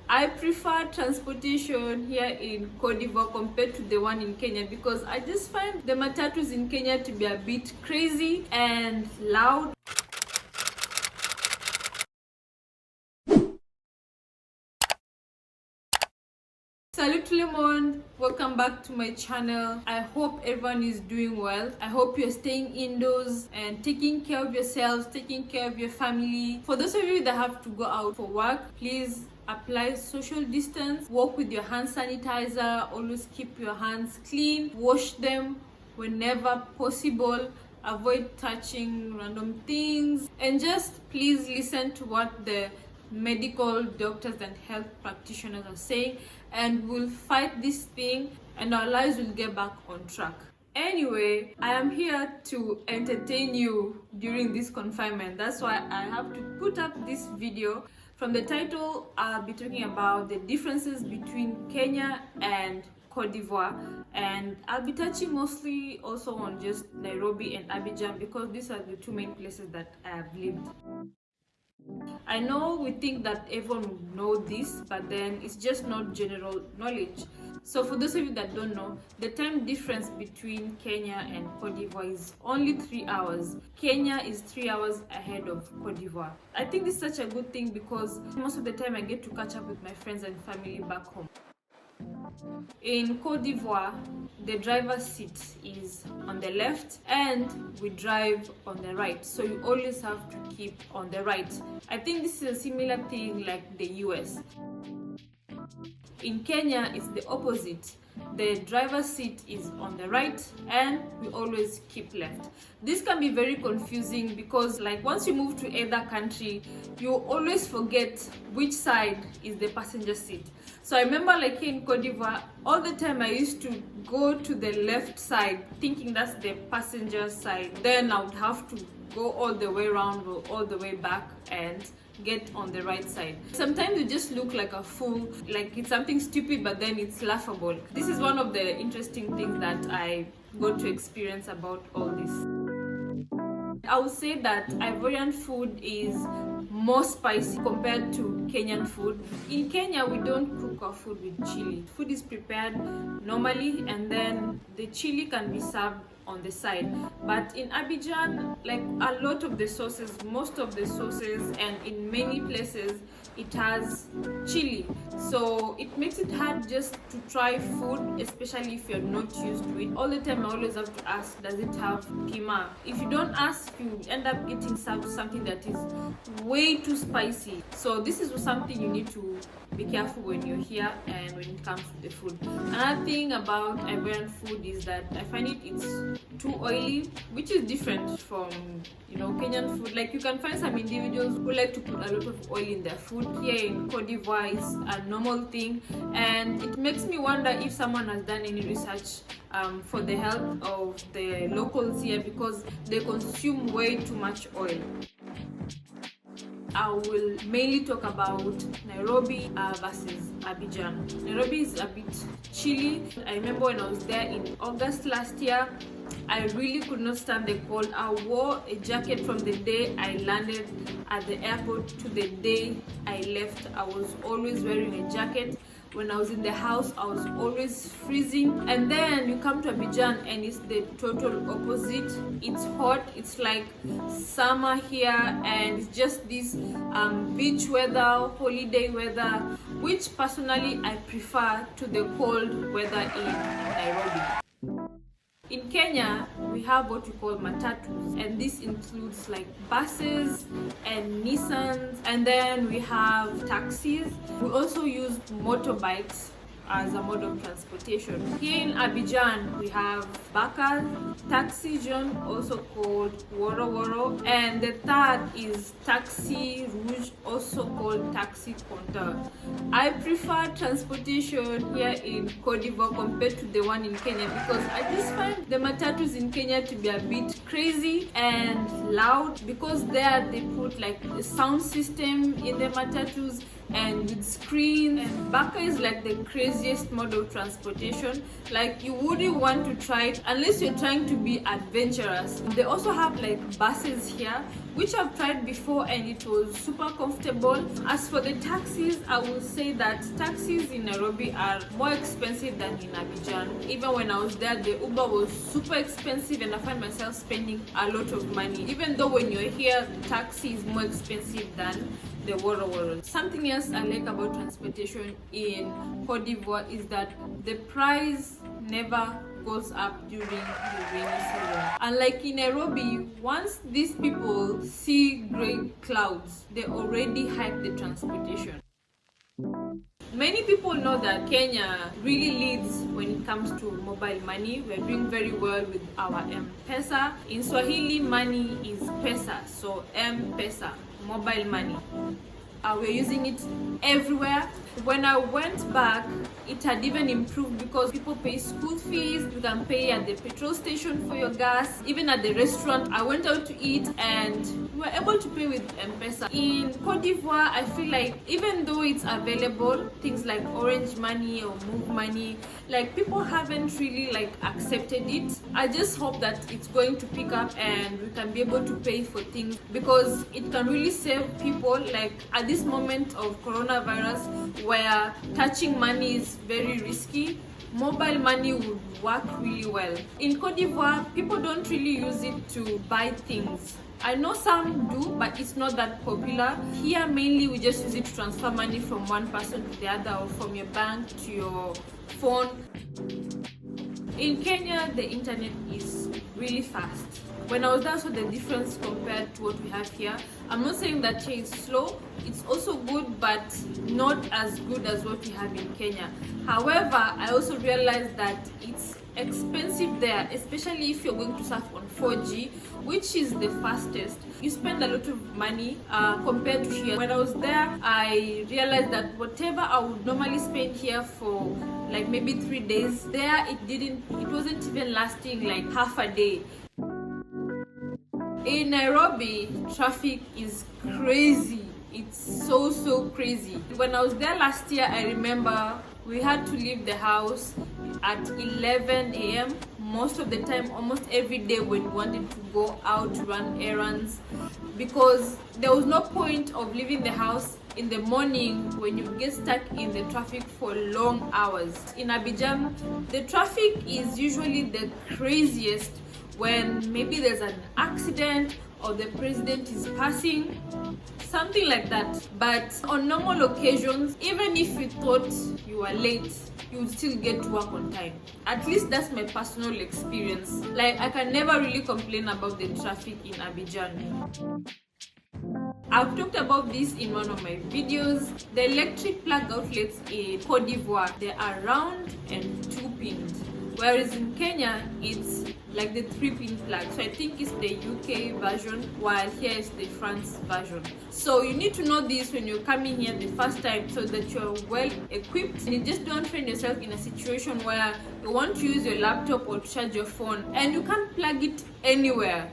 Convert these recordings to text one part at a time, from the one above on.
I prefer transportation here in Cote d'Ivoire compared to the one in Kenya because I just find the matatus in Kenya to be a bit crazy and loud. Salut tout le monde, welcome back to my channel. I hope everyone is doing well. I hope you're staying indoors and taking care of yourselves, taking care of your family. For those of you that have to go out for work, please apply social distance, walk with your hand sanitizer, always keep your hands clean, wash them whenever possible, avoid touching random things, and just please listen to what the medical doctors and health practitioners are saying, and we'll fight this thing and our lives will get back on track. Anyway, I am here to entertain you during this confinement. That's why I have to put up this video. From the title, I'll be talking about the differences between Kenya and Cote d'Ivoire, and I'll be touching mostly also on just Nairobi and Abidjan because these are the two main places that I have lived. I know we think that everyone would know this, but then it's just not general knowledge. So for those of you that don't know, the time difference between Kenya and Cote d'Ivoire is only 3 hours. Kenya is 3 hours ahead of Cote d'Ivoire. I think this is such a good thing because most of the time I get to catch up with my friends and family back home. In Cote d'Ivoire, the driver's seat is on the left and we drive on the right, so you always have to keep on the right. I think this is a similar thing like the US. In Kenya, it's the opposite. The driver's seat is on the right and we always keep left. This can be very confusing because like once you move to either country, you always forget which side is the passenger seat. So I remember like in Cote d'Ivoire, all the time I used to go to the left side thinking that's the passenger side. Then I would have to go all the way around or all the way back and get on the right side. Sometimes you just look like a fool, like it's something stupid, but then it's laughable. This is one of the interesting things that I got to experience about all this. I would say that Ivorian food is more spicy compared to Kenyan food. In Kenya, we don't cook our food with chili. Food is prepared normally and then the chili can be served on the side. But in Abidjan, like a lot of the sauces, most of the sauces, and in many places it has chili, so it makes it hard just to try food, especially if you're not used to it. All the time I always have to ask, does it have pima? If you don't ask, you end up getting served something that is way too spicy. So this is something you need to be careful when you're here and when it comes to the food. Another thing about Ivorian food is that I find it's too oily, which is different from Kenyan food. Like you can find some individuals who like to put a lot of oil in their food. Here in Cote d'Ivoire is a normal thing, and it makes me wonder if someone has done any research for the health of the locals here because they consume way too much oil. I will mainly talk about Nairobi versus Abidjan. Nairobi is a bit chilly. I remember when I was there in August last year, I really could not stand the cold. I wore a jacket from the day I landed at the airport to the day I left. I was always wearing a jacket. When I was in the house, I was always freezing. And then you come to Abidjan and it's the total opposite. It's hot, it's like summer here, and it's just this beach weather, holiday weather, which personally I prefer to the cold weather in Nairobi. In Kenya, we have what we call matatus, and this includes like buses and Nissans, and then we have taxis. We also use motorbikes as a mode of transportation. Here in Abidjan, we have Bakar, Taxi John, also called Woro Woro, and the third is Taxi Rouge, also called Taxi Compteur. I prefer transportation here in Cote d'Ivoire compared to the one in Kenya because I just find the matatus in Kenya to be a bit crazy and loud because there they put like a sound system in the matatus and with screens. And baka is like the craziest mode of transportation. Like, you wouldn't want to try it unless you're trying to be adventurous. They also have like buses here, which I've tried before, and it was super comfortable. As for the taxis, I will say that taxis in Nairobi are more expensive than in Abidjan. Even when I was there, the Uber was super expensive, and I find myself spending a lot of money. Even though when you're here, the taxi is more expensive than the Woro. Something else I like about transportation in Cote d'Ivoire is that the price never goes up during the rainy season. Unlike in Nairobi, once these people see gray clouds, they already hike the transportation. Many people know that Kenya really leads when it comes to mobile money. We're doing very well with our M-Pesa. In Swahili, money is pesa, so M-Pesa, mobile money. We're using it everywhere. When I went back, it had even improved because people pay school fees. You can pay at the petrol station for your gas. Even at the restaurant, I went out to eat and we were able to pay with M-Pesa. In Cote d'Ivoire, I feel like even though it's available, things like Orange Money or Move Money, like people haven't really like accepted it. I just hope that it's going to pick up and we can be able to pay for things, because it can really save people. Like at this moment of coronavirus, where touching money is very risky, mobile money would work really well. In Cote d'Ivoire, people don't really use it to buy things. I know some do, but it's not that popular. Here, mainly, we just use it to transfer money from one person to the other, or from your bank to your phone. In Kenya, the internet is really fast. When I was there, I saw the difference compared to what we have here. I'm not saying that here is slow. It's also good, but not as good as what we have in Kenya. However, I also realized that it's expensive there, especially if you're going to surf on 4G, which is the fastest. You spend a lot of money compared to here. When I was there, I realized that whatever I would normally spend here for like maybe 3 days, there it wasn't even lasting like half a day. In Nairobi, traffic is crazy. It's so crazy. When I was there last year, I remember we had to leave the house at 11 a.m. most of the time, almost every day when we wanted to go out to run errands, because there was no point of leaving the house in the morning when you get stuck in the traffic for long hours. In Abidjan, the traffic is usually the craziest when maybe there's an accident or the president is passing, something like that. But on normal occasions, even if you thought you were late, you would still get to work on time. At least that's my personal experience. Like, I can never really complain about the traffic in Abidjan. I've talked about this in one of my videos. The electric plug outlets in Cote d'Ivoire, they are round and 2-pinned. Whereas in Kenya, it's like the 3-pin plug. So I think it's the UK version, while here is the France version. So you need to know this when you're coming here the first time, so that you're well equipped and you just don't find yourself in a situation where you want to use your laptop or to charge your phone and you can't plug it anywhere.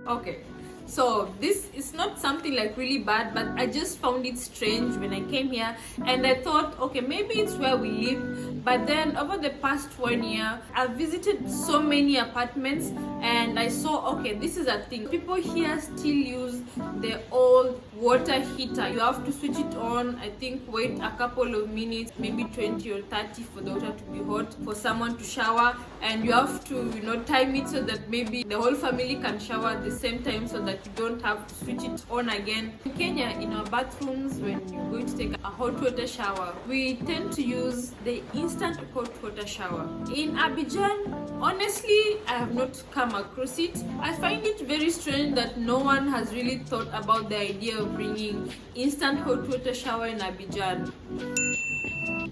Okay. So this is not something like really bad, but I just found it strange when I came here, and I thought, okay, maybe it's where we live. But then over the past 1 year, I've visited so many apartments and I saw, okay, this is a thing. People here still use the old water heater. You have to switch it on, I think wait a couple of minutes, maybe 20 or 30 for the water to be hot, for someone to shower, and you have to, time it so that maybe the whole family can shower at the same time, so that you don't have to switch it on again. In Kenya, in our bathrooms, when you're going to take a hot water shower, we tend to use the instant hot water shower. In Abidjan, honestly, I have not come across it. I find it very strange that no one has really thought about the idea of bringing instant hot water shower in Abidjan.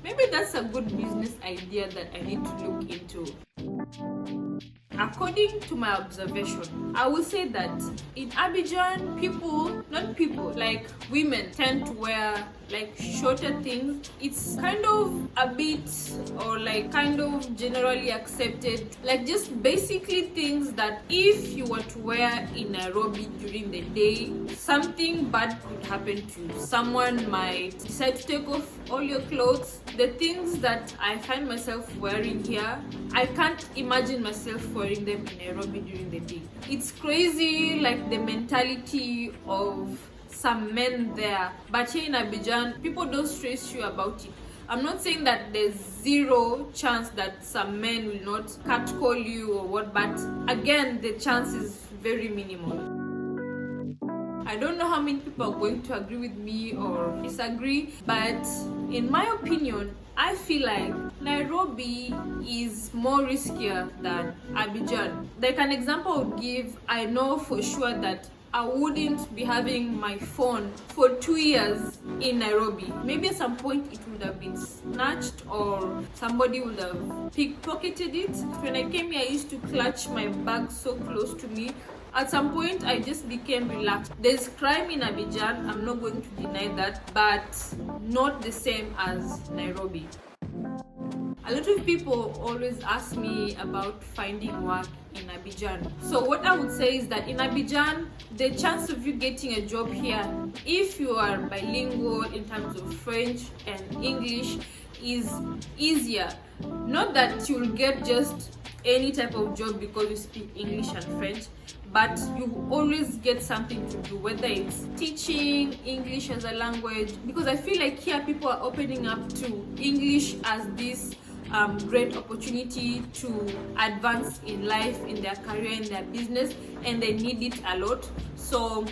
Maybe that's a good business idea that I need to look into. According to my observation, I will say that in Abidjan, women tend to wear like shorter things. It's kind of a bit, or like kind of generally accepted, like just basically things that if you were to wear in Nairobi during the day, something bad could happen to you. Someone might decide to take off all your clothes. The things that I find myself wearing here, I can't imagine myself wearing them in Nairobi during the day. It's crazy, like the mentality of some men there, but here in Abidjan, people don't stress you about it. I'm not saying that there's zero chance that some men will not catcall you or what, but again, the chance is very minimal. I don't know how many people are going to agree with me or disagree, but in my opinion, I feel like Nairobi is more riskier than Abidjan. Like an example I would give, I know for sure that I wouldn't be having my phone for 2 years in Nairobi. Maybe at some point it would have been snatched or somebody would have pickpocketed it. When I came here, I used to clutch my bag so close to me. At some point, I just became relaxed. There's crime in Abidjan, I'm not going to deny that, but not the same as Nairobi. A lot of people always ask me about finding work in Abidjan. So what I would say is that in Abidjan, the chance of you getting a job here, if you are bilingual in terms of French and English, is easier. Not that you'll get just any type of job because you speak English and French, but you always get something to do, whether it's teaching English as a language, because I feel like here people are opening up to English as this great opportunity to advance in life, in their career, in their business, and they need it a lot. So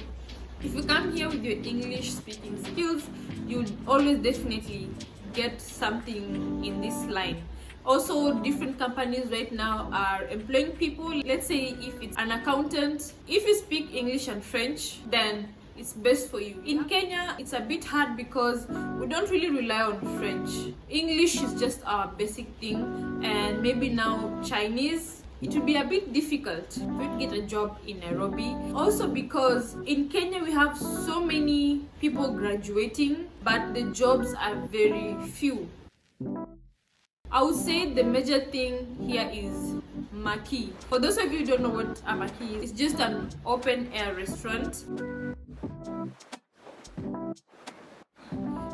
if you come here with your English speaking skills, you'll always definitely get something in this line. Also, different companies right now are employing people. Let's say if it's an accountant, if you speak English and French, then it's best for you. In Kenya, it's a bit hard because we don't really rely on French. English is just our basic thing, and maybe now Chinese. It will be a bit difficult for you to get a job in Nairobi. Also because in Kenya we have so many people graduating, but the jobs are very few. I would say the major thing here is maki. For those of you who don't know what a maki is, it's just an open air restaurant.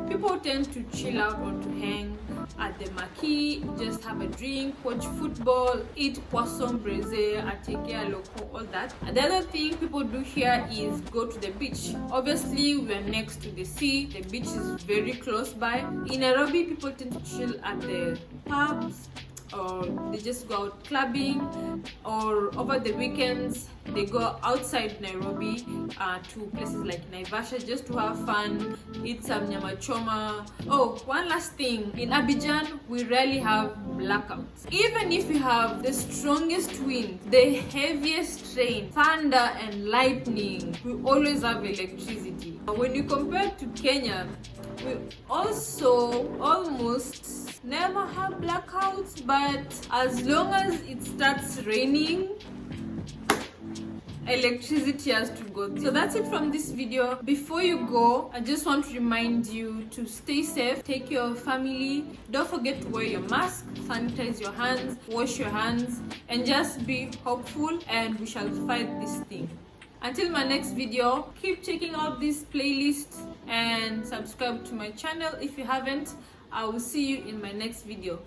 People tend to chill out or to hang at the maki, just have a drink, watch football, eat poisson braisé, ateke loco, all that. And the other thing people do here is go to the beach. Obviously, we are next to the sea. The beach is very close by. In Nairobi, people tend to chill at the pubs, or they just go out clubbing, or over the weekends they go outside Nairobi to places like Naivasha just to have fun, eat some nyama choma. Oh, one last thing, in Abidjan we rarely have blackouts. Even if we have the strongest wind, the heaviest rain, thunder and lightning, we always have electricity. When you compare to Kenya, we also almost never have blackouts, but as long as it starts raining, electricity has to go. So that's it from this video. Before you go, I just want to remind you to stay safe, take care of family, don't forget to wear your mask, sanitize your hands, wash your hands, and just be hopeful, and we shall fight this thing. Until my next video, keep checking out this playlist and subscribe to my channel if you haven't. I will see you in my next video.